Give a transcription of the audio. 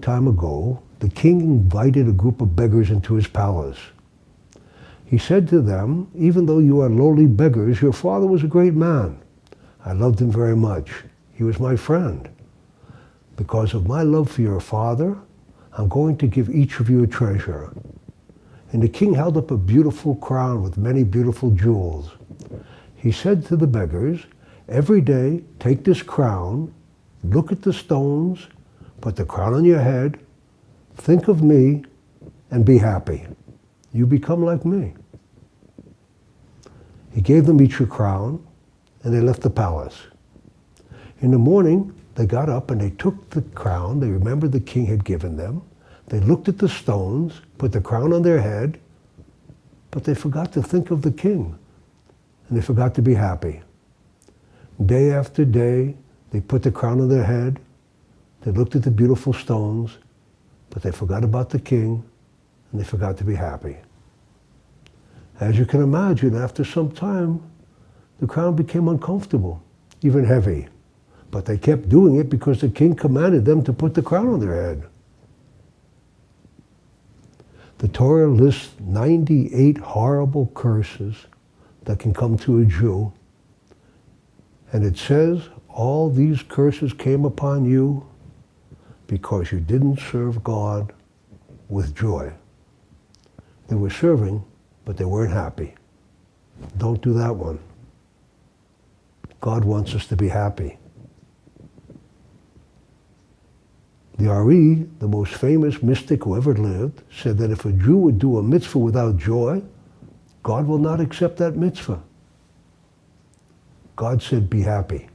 time ago, the king invited a group of beggars into his palace. He said to them, even though you are lowly beggars, your father was a great man. I loved him very much. He was my friend. Because of my love for your father, I'm going to give each of you a treasure. And the king held up a beautiful crown with many beautiful jewels. He said to the beggars, every day take this crown, look at the stones, put the crown on your head, think of me, and be happy. You become like me. He gave them each a crown, and they left the palace. In the morning, they got up and they took the crown they remembered the king had given them. They looked at the stones, put the crown on their head, but they forgot to think of the king, and they forgot to be happy. Day after day, they put the crown on their head, they looked at the beautiful stones, but they forgot about the king, and they forgot to be happy. As you can imagine, after some time, the crown became uncomfortable, even heavy. But they kept doing it because the king commanded them to put the crown on their head. The Torah lists 98 horrible curses that can come to a Jew. And it says, all these curses came upon you because you didn't serve God with joy. They were serving, but they weren't happy. Don't do that one. God wants us to be happy. The Ari, the most famous mystic who ever lived, said that if a Jew would do a mitzvah without joy, God will not accept that mitzvah. God said, be happy.